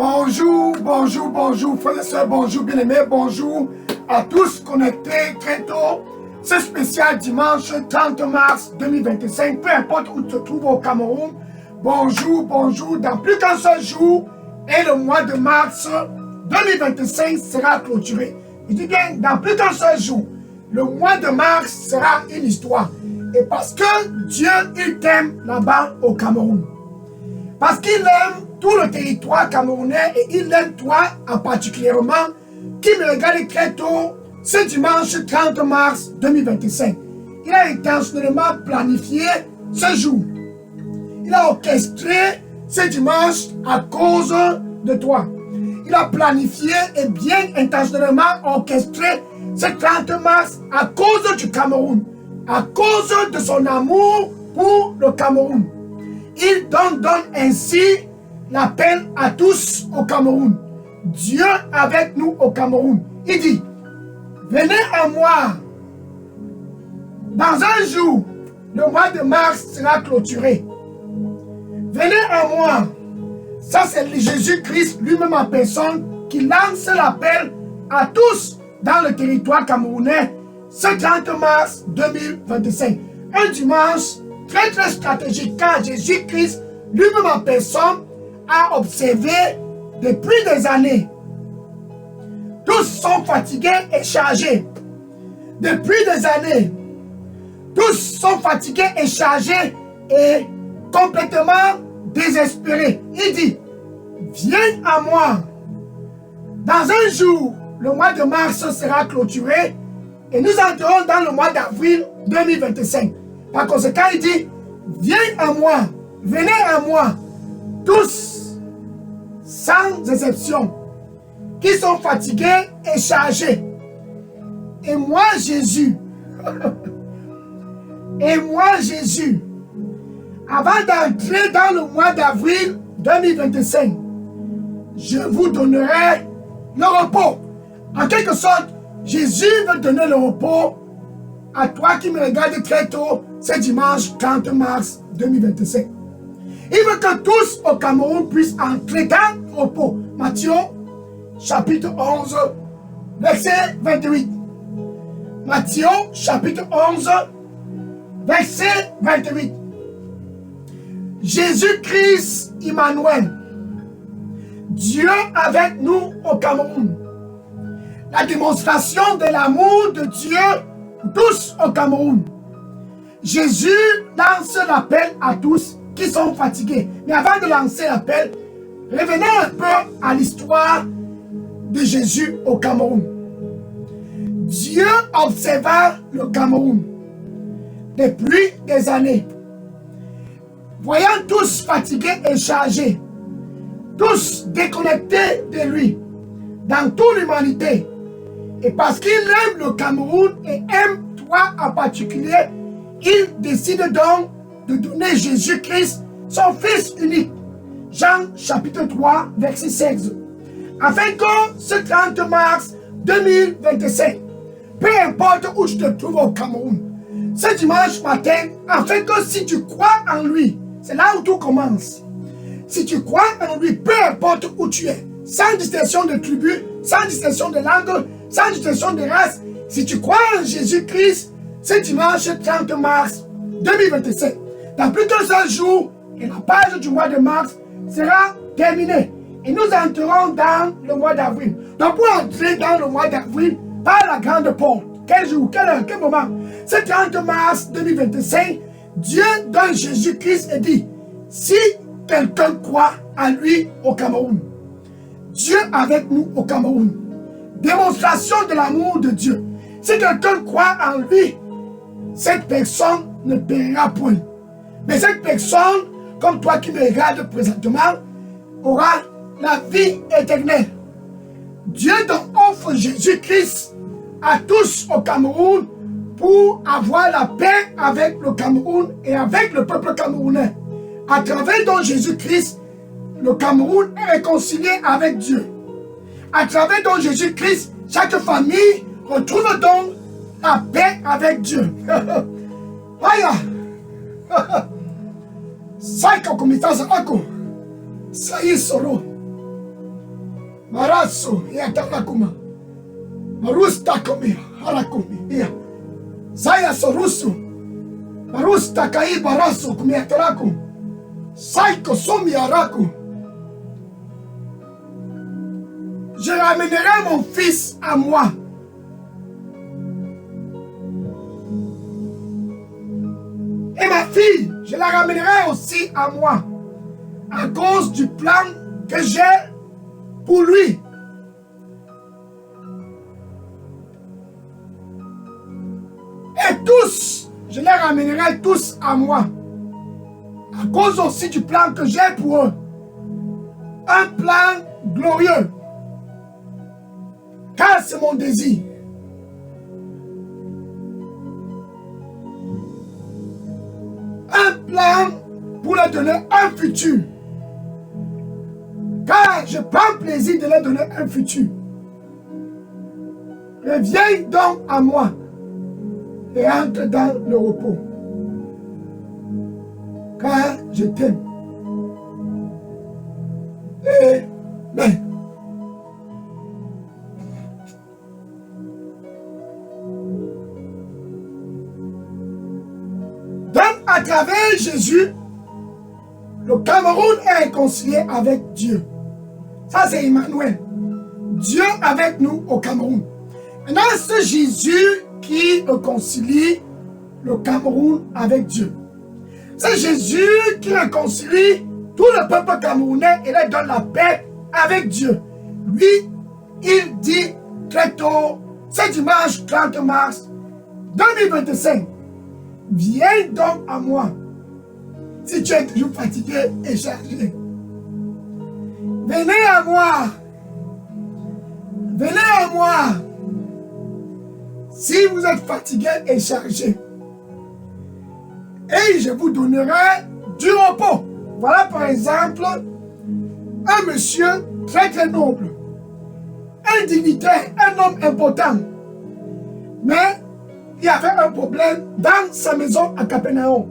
Bonjour, bonjour, bonjour, frères et sœurs, bonjour, bien-aimés, bonjour à tous connectés très tôt. C'est spécial dimanche 30 mars 2025, peu importe où tu te trouves au Cameroun. Bonjour, bonjour, dans plus qu'un seul jour, et le mois de mars 2025 sera clôturé. Je dis bien, dans plus qu'un seul jour, le mois de mars sera une histoire. Et parce que Dieu, il t'aime là-bas au Cameroun. Parce qu'il aime tout le territoire camerounais et il aime toi en particulièrement qui me regarde très tôt ce dimanche 30 mars 2025. Il a intentionnellement planifié ce jour. Il a orchestré ce dimanche à cause de toi. Il a planifié et bien intentionnellement orchestré ce 30 mars à cause du Cameroun, à cause de son amour pour le Cameroun. Il donne ainsi l'appel à tous au Cameroun. Dieu avec nous au Cameroun. Il dit, venez à moi. Dans un jour, le mois de mars sera clôturé. Venez à moi. Ça, c'est Jésus-Christ lui-même en personne qui lance l'appel à tous dans le territoire camerounais ce 30 mars 2025. Un dimanche très très stratégique car Jésus-Christ lui-même en personne a observé depuis des années. Tous sont fatigués et chargés. Depuis des années, tous sont fatigués et chargés et complètement désespérés. Il dit, viens à moi. Dans un jour, le mois de mars sera clôturé et nous entrerons dans le mois d'avril 2025. Par conséquent, il dit, viens à moi, venez à moi, tous, sans exception, qui sont fatigués et chargés. Et moi, Jésus, avant d'entrer dans le mois d'avril 2025, je vous donnerai le repos. En quelque sorte, Jésus veut donner le repos à toi qui me regarde très tôt, c'est dimanche 30 mars 2025. Il veut que tous au Cameroun puissent entrer dans le repos. Matthieu, chapitre 11, verset 28. Matthieu, chapitre 11, verset 28. Jésus-Christ Emmanuel, Dieu avec nous au Cameroun. La démonstration de l'amour de Dieu tous au Cameroun. Jésus lance l'appel à tous qui sont fatigués. Mais avant de lancer l'appel, revenons un peu à l'histoire de Jésus au Cameroun. Dieu observa le Cameroun depuis des années. Voyant tous fatigués et chargés, tous déconnectés de lui, dans toute l'humanité, et parce qu'il aime le Cameroun et aime toi en particulier, il décide donc de donner Jésus-Christ, son Fils unique. Jean chapitre 3, verset 16. Afin que ce 30 mars 2025, peu importe où tu te trouves au Cameroun, ce dimanche matin, afin que si tu crois en lui, c'est là où tout commence. Si tu crois en lui, peu importe où tu es, sans distinction de tribu, sans distinction de langue, sans distinction de race, si tu crois en Jésus-Christ, ce dimanche 30 mars 2025, dans plus d'un seul jour, et la page du mois de mars sera terminée. Et nous entrerons dans le mois d'avril. Donc pour entrer dans le mois d'avril, par la grande porte, quel jour, quelle heure, quel moment? Ce 30 mars 2025, Dieu donne Jésus-Christ et dit, si quelqu'un croit en lui au Cameroun, Dieu avec nous au Cameroun. Démonstration de l'amour de Dieu. Si quelqu'un croit en lui, cette personne ne périra point. Mais cette personne, comme toi qui me regardes présentement, aura la vie éternelle. Dieu donc offre Jésus-Christ à tous au Cameroun pour avoir la paix avec le Cameroun et avec le peuple camerounais. À travers donc Jésus-Christ, le Cameroun est réconcilié avec Dieu. À travers donc Jésus-Christ, chaque famille retrouve donc la paix avec Dieu. Aya! Ça y est, soro. Maraso, Yatarakuma. Marusta Komi, Harakumi, Zaya Sorusu. Marusta Kai Baraso, Kumiataraku. Saiko Somi Araku. Je ramènerai mon fils à moi. Et ma fille, je la ramènerai aussi à moi. À cause du plan que j'ai pour lui. Et tous, je les ramènerai tous à moi. À cause aussi du plan que j'ai pour eux. Un plan glorieux. Car c'est mon désir. Un plan pour leur donner un futur. Car je prends plaisir de leur donner un futur. Reviens donc à moi et entre dans le repos. Car je t'aime. Amen. Donc, à travers Jésus, le Cameroun est réconcilié avec Dieu. Ça, c'est Emmanuel. Dieu avec nous au Cameroun. Maintenant, c'est Jésus qui réconcilie le Cameroun avec Dieu. C'est Jésus qui réconcilie tout le peuple camerounais et leur donne la paix avec Dieu. Lui, il dit très tôt, ce dimanche 30 mars 2025, viens donc à moi si tu es toujours fatigué et chargé. Venez à moi. Venez à moi si vous êtes fatigué et chargé. Et je vous donnerai du repos. Voilà par exemple un monsieur très très noble, un dignitaire, un homme important. Mais il y avait un problème dans sa maison à Capernaum.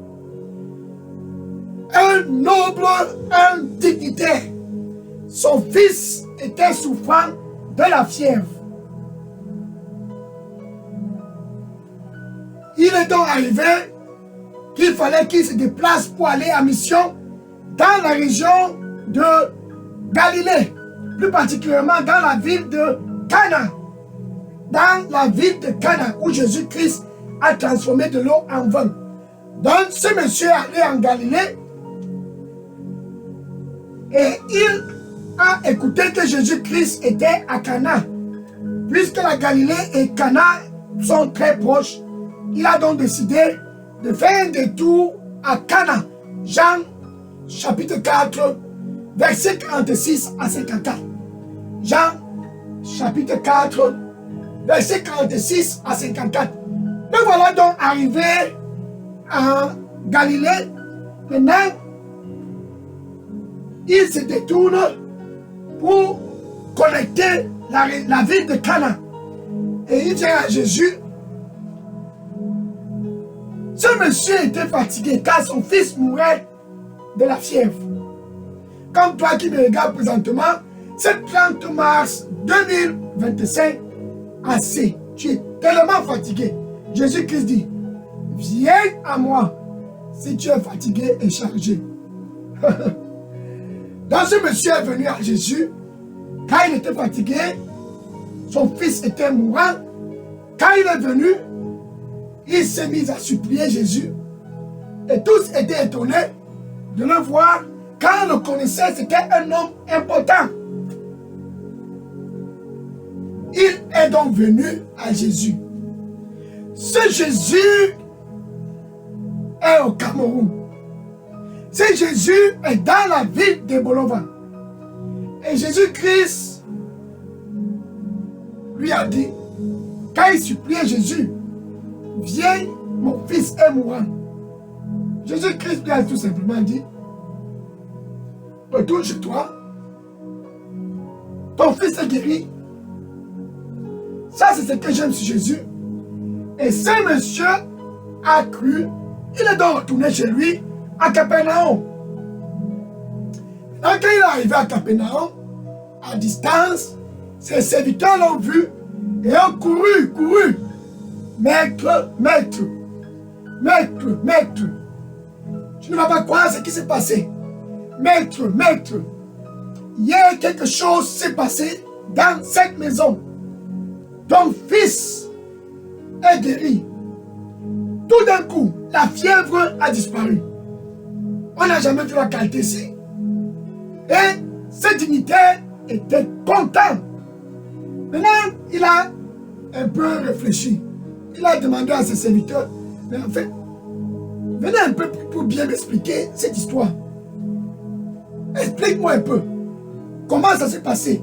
Un noble, un dignitaire. Son fils était souffrant de la fièvre. Il est donc arrivé qu'il fallait qu'il se déplace pour aller en mission dans la région de Galilée, plus particulièrement dans la ville de Cana. Dans la ville de Cana, où Jésus-Christ a transformé de l'eau en vin. Donc, ce monsieur est allé en Galilée et il a écouté que Jésus-Christ était à Cana. Puisque la Galilée et Cana sont très proches, il a donc décidé de faire un détour à Cana. Jean chapitre 4, verset 46 à 54. Jean chapitre 4, verset 46 à 54. Me voilà donc arrivé en Galilée. Maintenant, il se détourne pour connecter la ville de Cana. Et il dit à Jésus, ce monsieur était fatigué car son fils mourait de la fièvre. Comme toi qui me regardes présentement, c'est 30 mars 2025, assez. Tu es tellement fatigué. Jésus-Christ dit, viens à moi si tu es fatigué et chargé. Donc ce monsieur est venu à Jésus, quand il était fatigué, son fils était mourant. Quand il est venu, il s'est mis à supplier Jésus. Et tous étaient étonnés de le voir, car on le connaissait, c'était un homme important. Il est donc venu à Jésus. Ce Jésus est au Cameroun. Ce Jésus est dans la ville de Bolova. Et Jésus-Christ lui a dit, quand il suppliait Jésus, viens, mon fils est mourant. Jésus-Christ lui a tout simplement dit, retourne chez toi, ton fils est guéri. Ça, c'est ce que j'aime sur Jésus. Et ce monsieur a cru, il est donc retourné chez lui à Capernaum. Quand il est arrivé à Capernaum, à distance, Ses serviteurs l'ont vu et ont couru. Maître, maître, maître, maître. Tu ne vas pas croire ce qui s'est passé. Maître, maître. Hier, quelque chose s'est passé dans cette maison. Ton fils est guéri. Tout d'un coup, la fièvre a disparu. On n'a jamais vu la qualité ici. Et ce dignitaire était content. Maintenant, il a un peu réfléchi. Il a demandé à ses serviteurs, mais en fait, venez un peu pour bien m'expliquer cette histoire. Explique-moi un peu. Comment ça s'est passé?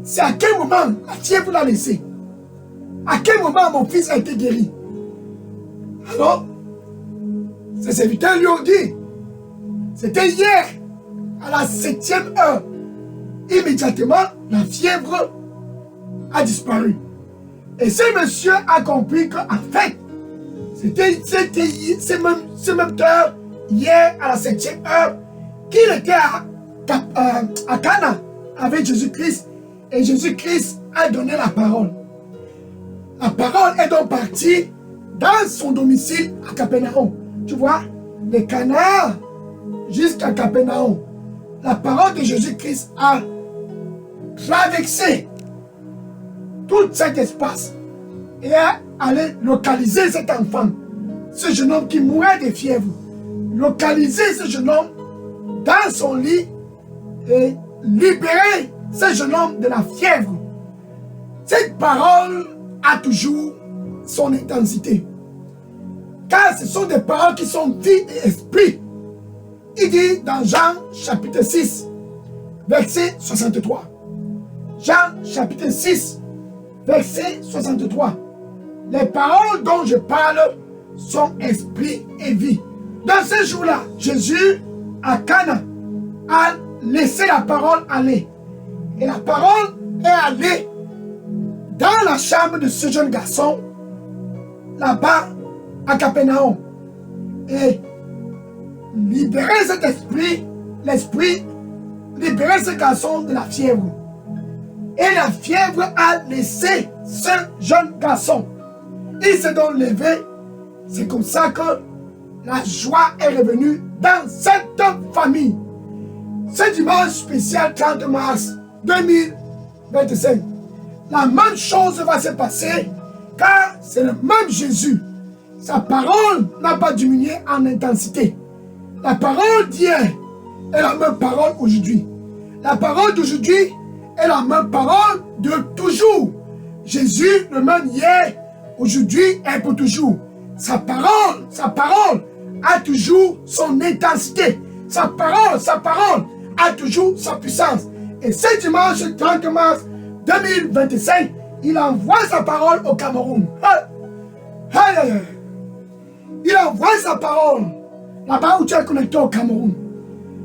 C'est à quel moment la fièvre l'a laissé? À quel moment mon fils a été guéri? Alors, ses serviteurs lui ont dit, c'était hier, à la 7e heure. Immédiatement, la fièvre a disparu. Et ce monsieur a compris qu'en fait, c'était ce même heure, hier, à la 7e heure, qu'il était à Cana avec Jésus-Christ. Et Jésus-Christ a donné la parole. La parole est donc partie dans son domicile à Capernaum. Tu vois, de Cana jusqu'à Capernaum. La parole de Jésus-Christ a traversé tout cet espace et est allé localiser cet enfant, ce jeune homme qui mourait de fièvre. Localiser ce jeune homme dans son lit et libérer ce jeune homme de la fièvre. Cette parole a toujours son intensité. Car ce sont des paroles qui sont vie et esprit. Il dit dans Jean chapitre 6, verset 63. Jean chapitre 6, verset 63. Les paroles dont je parle sont esprit et vie. Dans ce jour-là, Jésus, à Cana, a laissé la parole aller. Et la parole est allée dans la chambre de ce jeune garçon, là-bas, à Capernaum. Et libérer cet esprit, l'esprit, libérer ce garçon de la fièvre. Et la fièvre a laissé ce jeune garçon. Il s'est donc levé. C'est comme ça que la joie est revenue dans cette famille. Ce dimanche spécial 30 mars 2025, la même chose va se passer car c'est le même Jésus. Sa parole n'a pas diminué en intensité. La parole d'hier est la même parole aujourd'hui. La parole d'aujourd'hui est la même parole de toujours. Jésus, le même hier, aujourd'hui et pour toujours. Sa parole a toujours son intensité. Sa parole a toujours sa puissance. Et ce dimanche 30 mars 2025, il envoie sa parole au Cameroun. Il envoie sa parole là-bas où tu es connecté au Cameroun.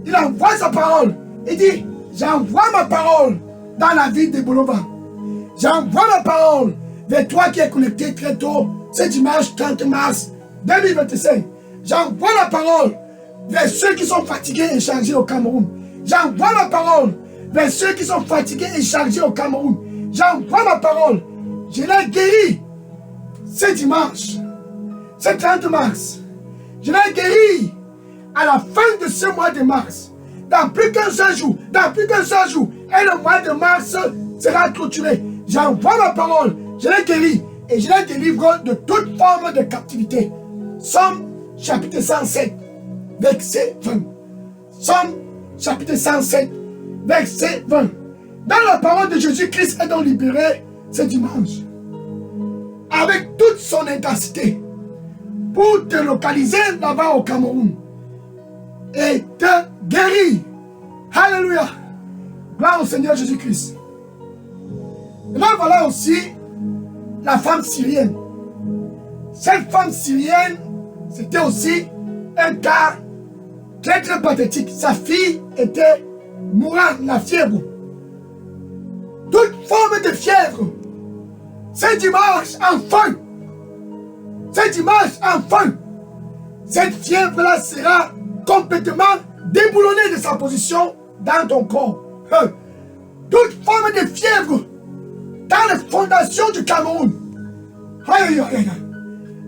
Il envoie sa parole. Il dit, j'envoie ma parole dans la ville de Bolova. J'envoie ma parole vers toi qui es connecté très tôt, ce dimanche 30 mars 2025. J'envoie la parole vers ceux qui sont fatigués et chargés au Cameroun. J'envoie ma parole vers ceux qui sont fatigués et chargés au Cameroun. J'envoie ma parole. Je l'ai guéri ce dimanche, ce 30 mars. Je l'ai guéri à la fin de ce mois de mars. Dans plus qu'un seul jour, et le mois de mars sera clôturé. J'envoie ma parole, je l'ai guéri et je l'ai délivré de toute forme de captivité. Somme chapitre 107, verset 20. Somme chapitre 107, verset 20. Dans la parole de Jésus-Christ est donc libéré ce dimanche. Avec toute son intensité. Pour te localiser là-bas au Cameroun. Et te guérir. Alléluia. Gloire au Seigneur Jésus-Christ. Et là, voilà aussi la femme syrienne. Cette femme syrienne, c'était aussi un cas très très pathétique. Sa fille était mourante, la fièvre. Toute forme de fièvre. Ce dimanche, enfin. Ce dimanche, enfin. Cette fièvre-là sera complètement déboulonnée de sa position dans ton corps. toute forme de fièvre dans les fondations du Cameroun. Aïe, aïe, aïe.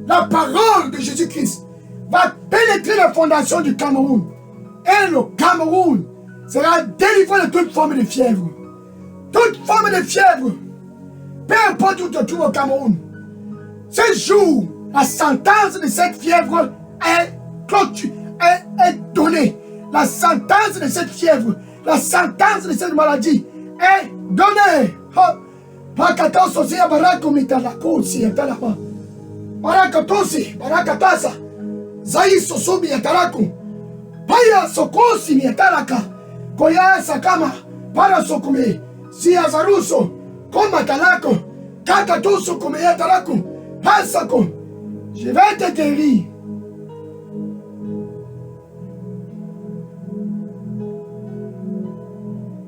La parole de Jésus-Christ va pénétrer les fondations du Cameroun. Et le Cameroun sera délivré de toute forme de fièvre. Toute forme de fièvre. Peu importe où tu te trouves au Cameroun. Ce jour, la sentence de cette fièvre est donnée. La sentence de cette fièvre, la sentence de cette maladie est donnée. Pakatosi abarakumita la kosi etalapa. Barakatosi, barakatasa. Zai sosubi etalaku. Paya sokosi mietalaka. Koya sakama. Para sokume. Si azaruso. Koma talako. Kakatusu kume etalaku. Hasako. Je vais te guérir.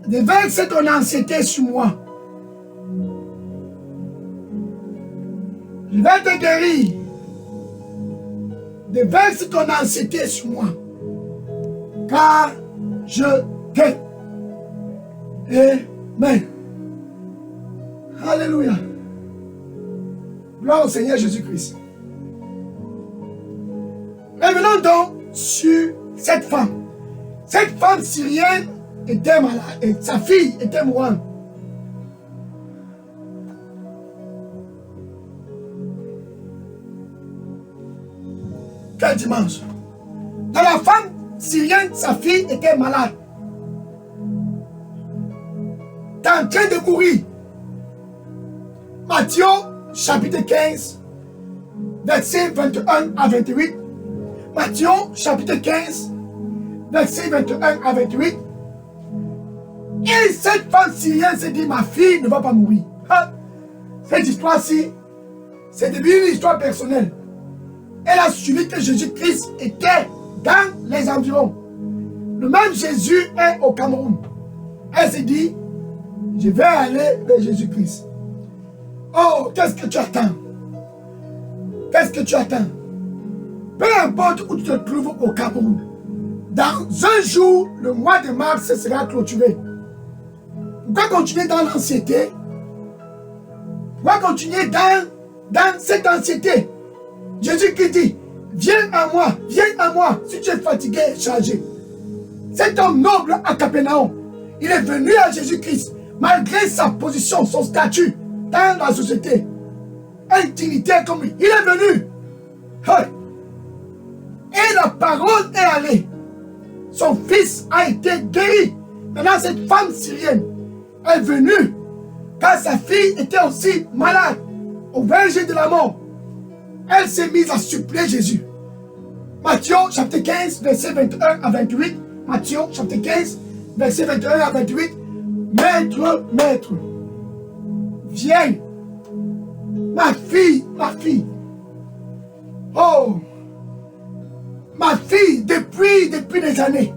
Déverse ton anxiété sur moi. Je vais te guérir. Déverse ton anxiété sur moi. Car je t'aime. Amen. Alléluia. Gloire au Seigneur Jésus-Christ. Revenons donc sur cette femme. Cette femme syrienne était malade et sa fille était mourante. Quel dimanche? Dans la femme syrienne, sa fille était malade. T'es en train de mourir. Matthieu chapitre 15, versets 21 à 28. Matthieu chapitre 15, versets 21 à 28. Et cette femme syrienne s'est dit, ma fille ne va pas mourir. Cette histoire-ci, c'est devenu une histoire personnelle. Elle a suivi que Jésus-Christ était dans les environs. Le même Jésus est au Cameroun. Elle s'est dit, je vais aller vers Jésus-Christ. Oh, qu'est-ce que tu attends? Qu'est-ce que tu attends? Peu importe où tu te trouves au Cameroun, dans un jour, le mois de mars sera clôturé. Pourquoi continuer dans l'anxiété? Pourquoi continuer dans cette anxiété? Jésus-Christ dit, viens à moi, si tu es fatigué et chargé. Cet homme noble à Capernaum, il est venu à Jésus-Christ, malgré sa position, son statut dans la société, un dignitaire comme lui. Il est venu. Et la parole est allée. Son fils a été guéri. Maintenant, cette femme syrienne est venue car sa fille était aussi malade, au verge de la mort. Elle s'est mise à supplier Jésus. Matthieu chapitre 15, verset 21 à 28. Matthieu chapitre 15, verset 21 à 28. Maître, maître, viens. Ma fille, oh, ma fille, depuis des années.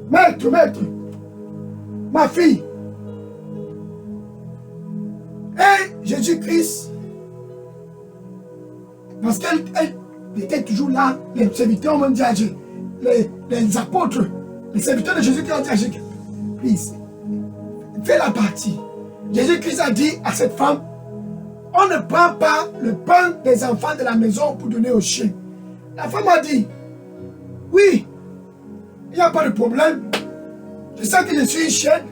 Maître, ma fille. Et Jésus-Christ, parce qu'elle était toujours là, les serviteurs m'ont dit à Jésus, les apôtres, les serviteurs de Jésus-Christ ont dit à Jésus, please, fais la partie. Jésus-Christ a dit à cette femme, on ne prend pas le pain des enfants de la maison pour donner aux chiens. La femme a dit, oui, il n'y a pas de problème. Je sais que je suis une chienne.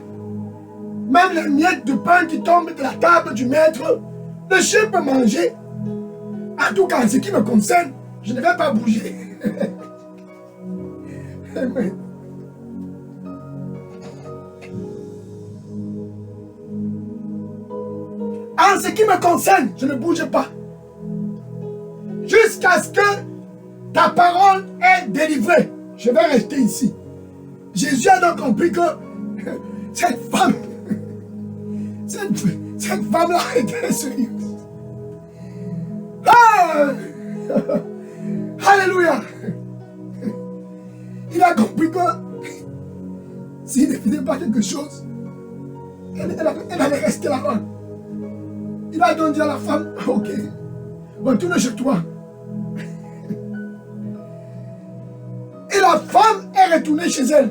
Même les miettes de pain qui tombent de la table du maître, le chien peut manger. En tout cas, en ce qui me concerne, je ne vais pas bouger. Amen. En ce qui me concerne, je ne bouge pas. Jusqu'à ce que ta parole est délivrée, je vais rester ici. Jésus a donc compris que cette femme-là était sérieuse. Ah! Alléluia! Il a compris que s'il ne faisait pas quelque chose, elle allait rester là-bas. Il a donc dit à la femme, ok, retourne chez toi. Et la femme est retournée chez elle.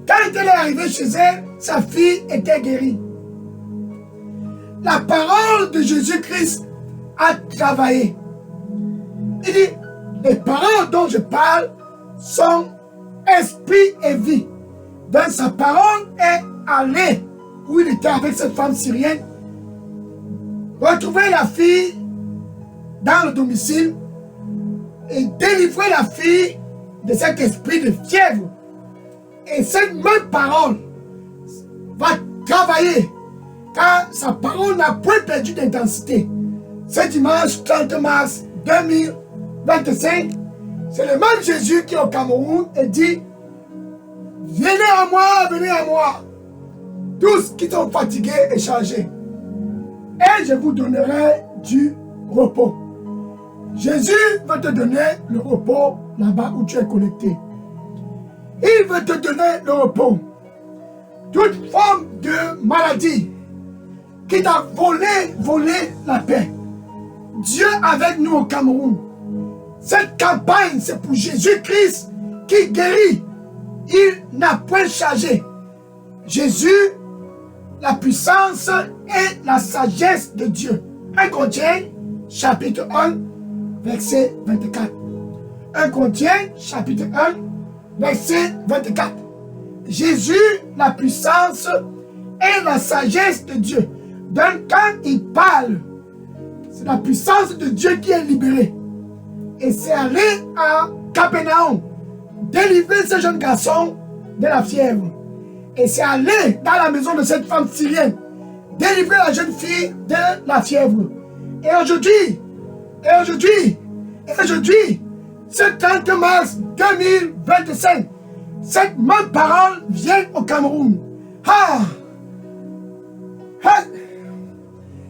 Quand elle est arrivée chez elle, sa fille était guérie. La parole de Jésus-Christ a travaillé. Il dit, les paroles dont je parle sont esprit et vie. Donc sa parole est allée où il était avec cette femme syrienne, retrouver la fille dans le domicile et délivrer la fille de cet esprit de fièvre. Et cette même parole va travailler, car sa parole n'a point perdu d'intensité. Ce dimanche 30 mars 2025, c'est le même Jésus qui est au Cameroun et dit, venez à moi, tous qui sont fatigués et chargés, et je vous donnerai du repos. Jésus veut te donner le repos là-bas où tu es connecté. Il veut te donner le repos. Toute forme de maladie qui t'a volé la paix. Dieu avec nous au Cameroun. Cette campagne, c'est pour Jésus-Christ qui guérit. Il n'a point changé. Jésus, la puissance et la sagesse de Dieu. 1 Corinthiens, chapitre 1, verset 24. 1 Corinthiens, chapitre 1, verset 24. Jésus, la puissance et la sagesse de Dieu. Donc quand il parle, c'est la puissance de Dieu qui est libérée. Et c'est aller à Capernaum, délivrer ce jeune garçon de la fièvre. Et c'est aller dans la maison de cette femme syrienne, délivrer la jeune fille de la fièvre. Et aujourd'hui, ce 30 mars 2025, cette même parole vient au Cameroun.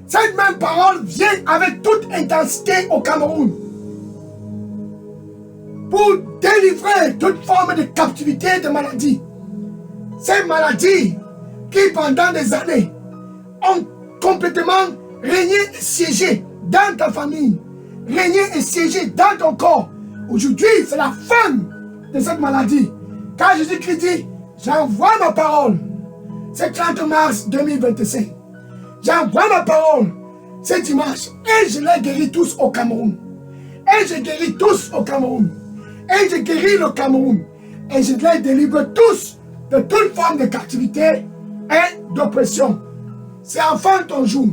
Cette même parole vient avec toute intensité au Cameroun pour délivrer toute forme de captivité et de maladie. Ces maladies qui pendant des années ont complètement régné et siégé dans ta famille, régné et siégé dans ton corps. Aujourd'hui, c'est la fin de cette maladie. Car Jésus-Christ dit, j'envoie ma parole. C'est 30 mars 2025. J'envoie ma parole ce dimanche et je les guéris tous au Cameroun. Et je guéris tous au Cameroun. Et je guéris le Cameroun. Et je les délivre tous de toute forme de captivité et d'oppression. C'est enfin ton jour.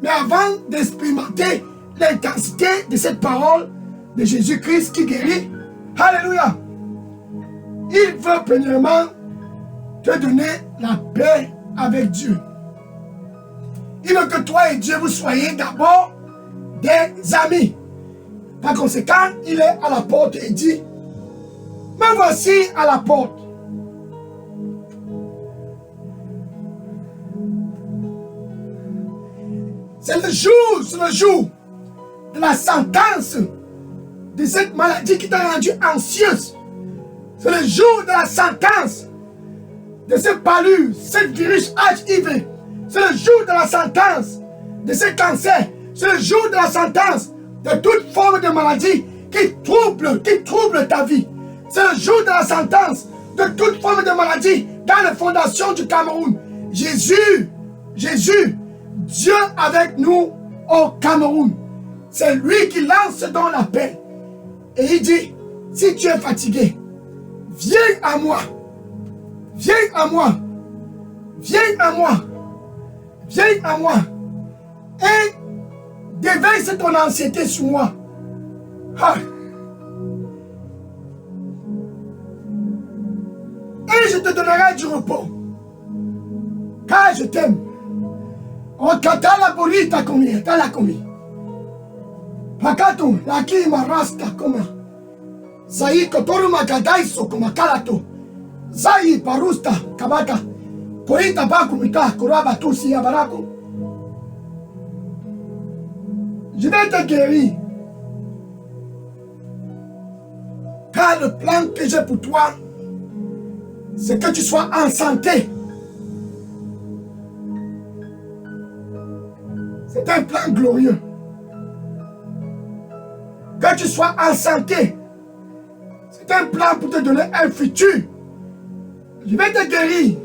Mais avant d'expérimenter l'intensité de cette parole de Jésus-Christ qui guérit, alléluia, il veut premièrement te donner la paix avec Dieu. Il veut que toi et Dieu vous soyez d'abord des amis. Par conséquent, il est à la porte et dit, me voici à la porte. C'est le jour de la sentence de cette maladie qui t'a rendu anxieuse. C'est le jour de la sentence de ce palu, ce virus HIV. C'est le jour de la sentence de ce cancer. C'est le jour de la sentence de toute forme de maladie qui trouble ta vie. C'est le jour de la sentence de toute forme de maladie dans les fondations du Cameroun. Jésus, Dieu avec nous au Cameroun. C'est lui qui lance dans la paix. Et il dit, si tu es fatigué, viens à moi. Viens à moi. Viens à moi. Viens à moi. Et déverse ton anxiété sur moi. Et je te donnerai du repos. Car je t'aime. Okata la bolita komi, ta la komi. Pakato, la ki marasta koma. Zai kotoru makadai sokoma kalato. Zai parusta kabata. Korita baku mita, koraba tusi abarako. Je vais te guérir. Car le plan que j'ai pour toi, c'est que tu sois en santé. C'est un plan glorieux. Que tu sois en santé. C'est un plan pour te donner un futur. Je vais te guérir.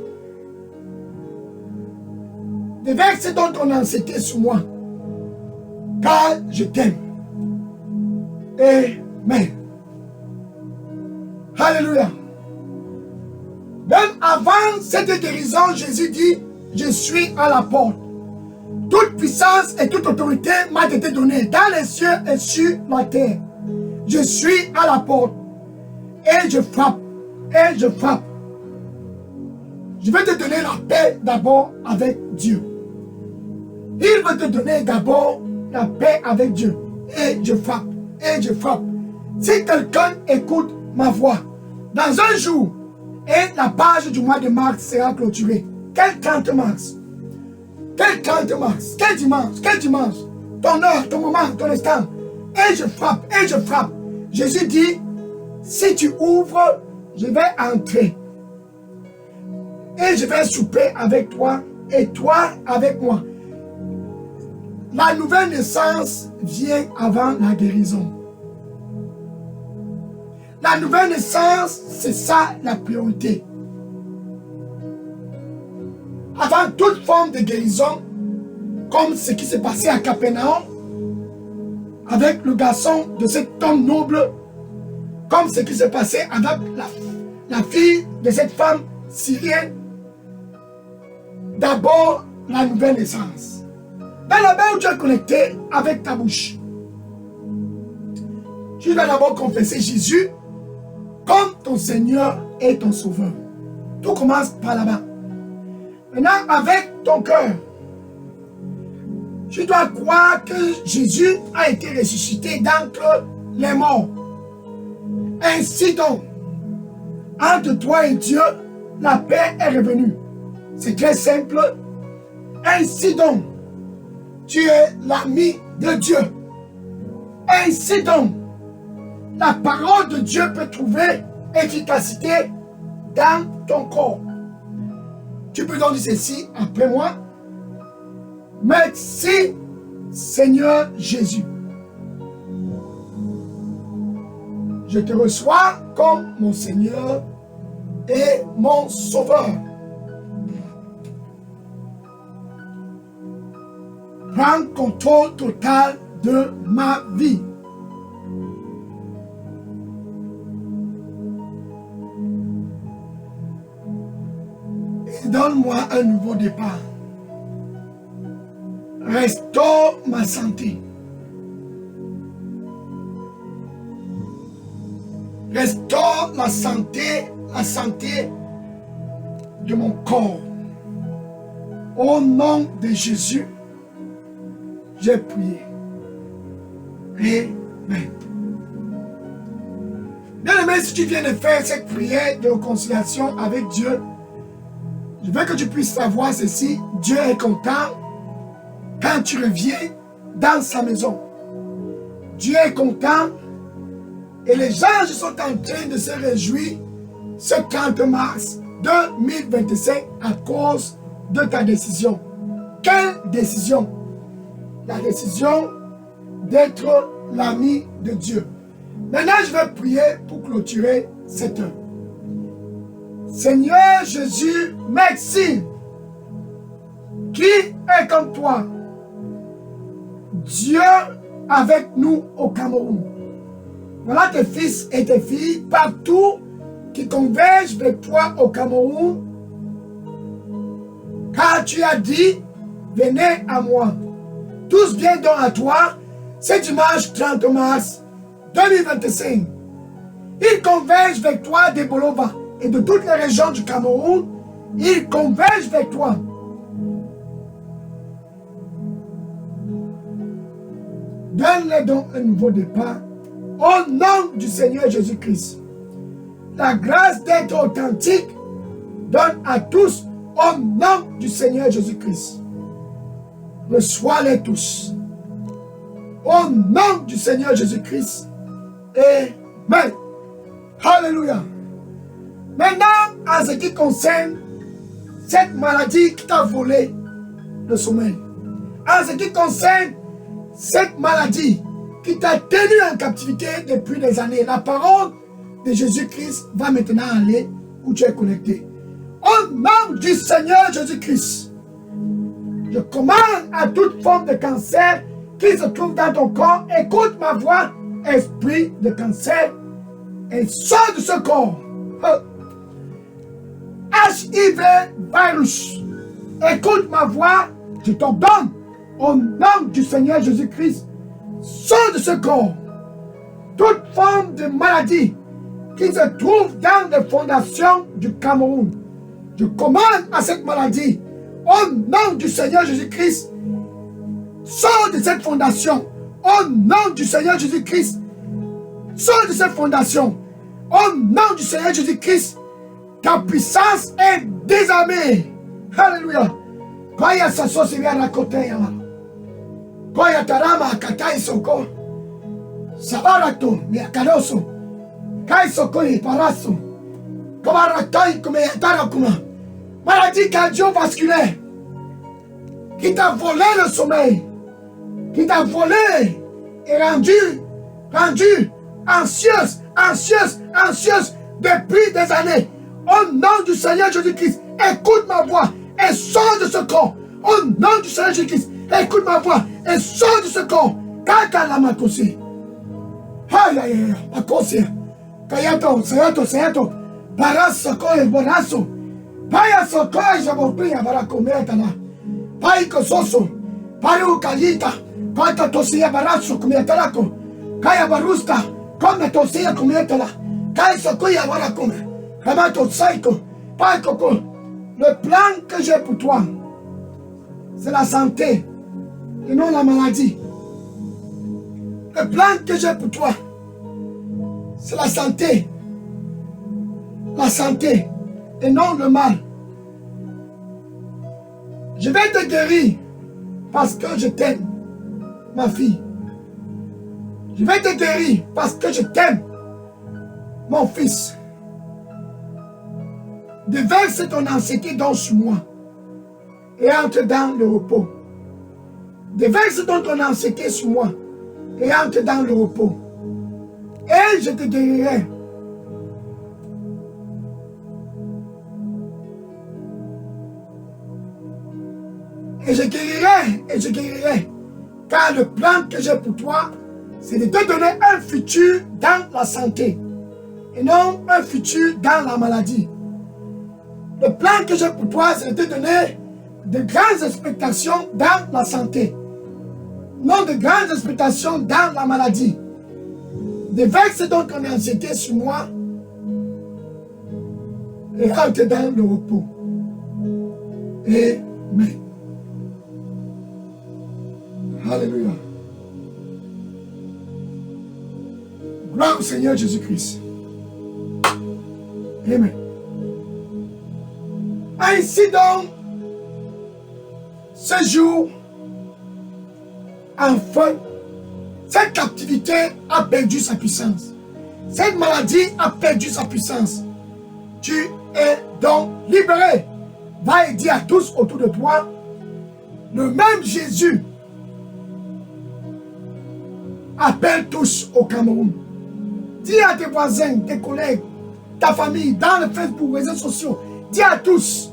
Des versets dont on a enseigné sur moi. Car je t'aime. Amen. Alléluia. Même avant cette guérison, Jésus dit, je suis à la porte. Toute puissance et toute autorité m'a été donnée dans les cieux et sur la terre. Je suis à la porte. Et je frappe. Et je frappe. Je vais te donner la paix d'abord avec Dieu. Il veut te donner d'abord la paix avec Dieu. Et je frappe. Et je frappe. Si quelqu'un écoute ma voix, dans un jour, et la page du mois de mars sera clôturée. Quel 30 mars? Quel 30 mars? Quel dimanche? Quel dimanche? Ton heure, ton moment, ton instant. Et je frappe. Et je frappe. Jésus dit, si tu ouvres, je vais entrer. Et je vais souper avec toi et toi avec moi. La nouvelle naissance vient avant la guérison. La nouvelle naissance, c'est ça la priorité. Avant toute forme de guérison, comme ce qui s'est passé à Capernaum, avec le garçon de cet homme noble, comme ce qui s'est passé avec la fille de cette femme syrienne, d'abord la nouvelle naissance. Dans la main où tu es connecté avec ta bouche, tu dois d'abord confesser Jésus comme ton Seigneur et ton Sauveur. Tout commence par là-bas. Maintenant, avec ton cœur, tu dois croire que Jésus a été ressuscité d'entre les morts. Ainsi donc, entre toi et Dieu, la paix est revenue. C'est très simple. Ainsi donc, tu es l'ami de Dieu. Ainsi donc, la parole de Dieu peut trouver efficacité dans ton corps. Tu peux donc dire ceci après moi. Merci, Seigneur Jésus. Je te reçois comme mon Seigneur et mon Sauveur. Prends contrôle total de ma vie. Et donne-moi un nouveau départ. Restaure ma santé. Restaure la santé de mon corps. Au nom de Jésus, j'ai prié. Amen. Bien-aimé, si tu viens de faire cette prière de réconciliation avec Dieu, je veux que tu puisses savoir ceci. Dieu est content quand tu reviens dans sa maison. Dieu est content et les anges sont en train de se réjouir ce 30 mars 2025 à cause de ta décision. Quelle décision? La décision d'être l'ami de Dieu. Maintenant, je vais prier pour clôturer cette heure. Seigneur Jésus, merci. Qui est comme toi? Dieu avec nous au Cameroun. Voilà tes fils et tes filles partout qui convergent vers toi au Cameroun. Car tu as dit, venez à moi. Tous viennent donc à toi, ce dimanche 30 mars 2025. Ils convergent vers toi de Bolova et de toutes les régions du Cameroun. Ils convergent vers toi. Donne-les donc un nouveau départ au nom du Seigneur Jésus-Christ. La grâce d'être authentique donne à tous au nom du Seigneur Jésus-Christ. Reçois-les tous. Au nom du Seigneur Jésus-Christ. Amen. Alléluia. Maintenant, en ce qui concerne cette maladie qui t'a volé le sommeil. En ce qui concerne cette maladie qui t'a tenu en captivité depuis des années. La parole de Jésus-Christ va maintenant aller où tu es connecté. Au nom du Seigneur Jésus-Christ, je commande à toute forme de cancer qui se trouve dans ton corps, écoute ma voix, esprit de cancer, et sors de ce corps. HIV virus, écoute ma voix, je t'ordonne, au nom du Seigneur Jésus-Christ, sors de ce corps. Toute forme de maladie qui se trouve dans les fondations du Cameroun, je commande à cette maladie, au nom du Seigneur Jésus-Christ, sors de cette fondation. Au nom du Seigneur Jésus-Christ, sors de cette fondation. Au nom du Seigneur Jésus-Christ, ta puissance est désarmée. Alléluia. Quand il y a sa sauce, il y a la côté. Quand il y a ta rama, kata isoko. Sabarato, miakaroso. Kai soko y paraso. Kabaratoi comme yatarakuma. Maladie cardiovasculaire qui t'a volé le sommeil, qui t'a volé et rendu anxieuse depuis des années. Au nom du Seigneur Jésus-Christ, écoute ma voix et sors de ce corps. Au nom du Seigneur Jésus-Christ, écoute ma voix et sors de ce corps. Kaka la makosi. Aïe aïe aïe, makosi. Kayato, sayato. Barasso, koe, barasso. Paya sokoy jabopia barakometana. Paiko soso. Paru kalita. Kata tosia barasso kumetalako. Kaya barusta. Kome tosia kumetala. Kaya sokoya barakome. Kamato saiko. Paiko. Le plan que j'ai pour toi, c'est la santé et non la maladie. Le plan que j'ai pour toi, c'est la santé. La santé. Et non le mal. Je vais te guérir parce que je t'aime, ma fille. Je vais te guérir parce que je t'aime, mon fils. Déverse ton anxiété sur moi et entre dans le repos. Déverse ton anxiété sur moi et entre dans le repos. Et je te guérirai. Et je guérirai, car le plan que j'ai pour toi, c'est de te donner un futur dans la santé, et non un futur dans la maladie. Le plan que j'ai pour toi, c'est de te donner de grandes expectations dans la santé, non de grandes expectations dans la maladie. Déverse donc ton anxiété sur moi, et rentre dans le repos. Amen. Alléluia. Gloire au Seigneur Jésus-Christ. Amen. Ainsi donc, ce jour, enfin, cette captivité a perdu sa puissance. Cette maladie a perdu sa puissance. Tu es donc libéré. Va et dis à tous autour de toi, le même Jésus appelle tous au Cameroun. Dis à tes voisins, tes collègues, ta famille, dans le Facebook, les réseaux sociaux, dis à tous,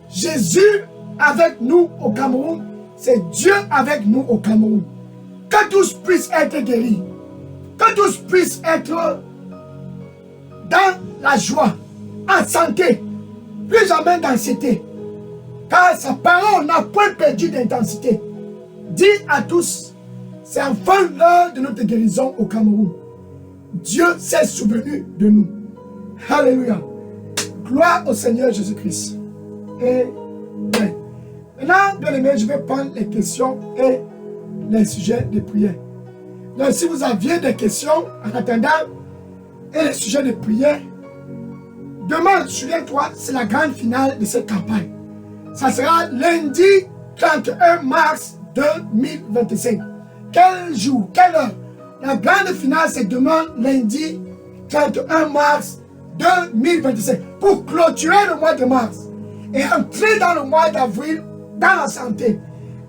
Jésus avec nous au Cameroun, c'est Dieu avec nous au Cameroun. Que tous puissent être guéris, que tous puissent être dans la joie, en santé, plus jamais d'anxiété, car sa parole n'a point perdu d'intensité. Dis à tous, c'est enfin l'heure de notre guérison au Cameroun. Dieu s'est souvenu de nous. Alléluia. Gloire au Seigneur Jésus-Christ. Amen. Maintenant, bien aimés, je vais prendre les questions et les sujets de prière. Donc, si vous aviez des questions en attendant et les sujets de prière, demain, souviens-toi, c'est la grande finale de cette campagne. Ça sera lundi 31 mars 2025. Quel jour, quelle heure? La grande finale, c'est demain, lundi 31 mars 2025. Pour clôturer le mois de mars et entrer dans le mois d'avril dans la santé.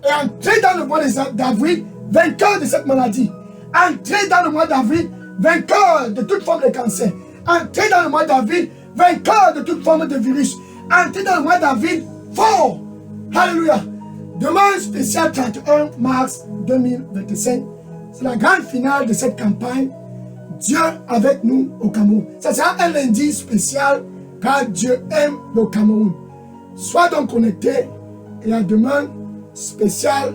Et entrer dans le mois d'avril vainqueur de cette maladie. Entrer dans le mois d'avril vainqueur de toute forme de cancer. Entrer dans le mois d'avril vainqueur de toute forme de virus. entrer dans le roi David fort. Alléluia. Demain spécial 31 mars 2025. C'est la grande finale de cette campagne. Dieu avec nous au Cameroun. Ça sera un lundi spécial car Dieu aime le Cameroun. Sois donc connecté et à demain spécial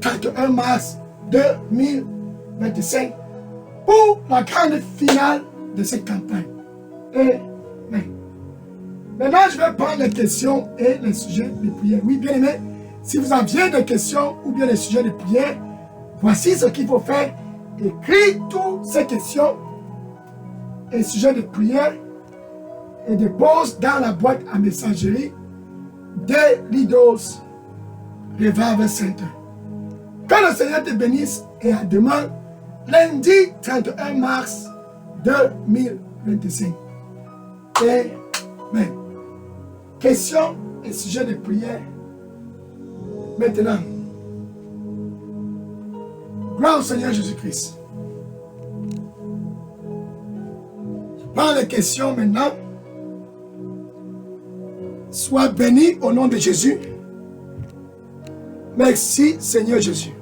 31 mars 2025 pour la grande finale de cette campagne. Amen. Maintenant, je vais prendre les questions et les sujets de prière. Oui, bien aimé, si vous aviez des questions ou bien des sujets de prière, voici ce qu'il faut faire. Écris toutes ces questions et sujets de prière et dépose dans la boîte à messagerie des Leaders Revival Center. Que le Seigneur te bénisse et à demain, lundi 31 mars 2025. Amen. Questions et sujets de prière. Maintenant, gloire au Seigneur Jésus-Christ. Je prends les questions maintenant. Sois béni au nom de Jésus. Merci Seigneur Jésus.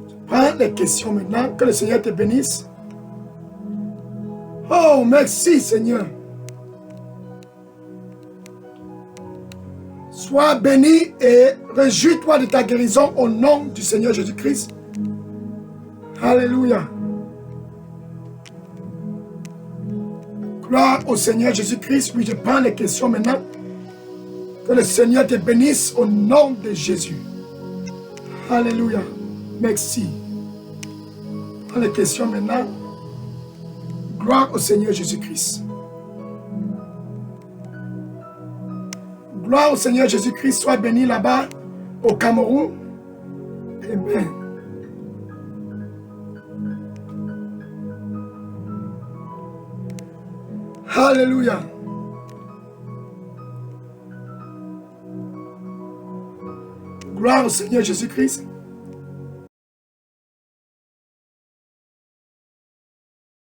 Je prends les questions maintenant. Que le Seigneur te bénisse. Oh, merci Seigneur. Sois béni et réjouis-toi de ta guérison au nom du Seigneur Jésus-Christ. Alléluia. Gloire au Seigneur Jésus-Christ. Oui, je prends les questions maintenant. Que le Seigneur te bénisse au nom de Jésus. Alléluia. Merci. Je prends les questions maintenant. Gloire au Seigneur Jésus-Christ. Gloire au Seigneur Jésus-Christ. Sois béni là-bas au Cameroun. Amen. Alléluia. Gloire au Seigneur Jésus-Christ.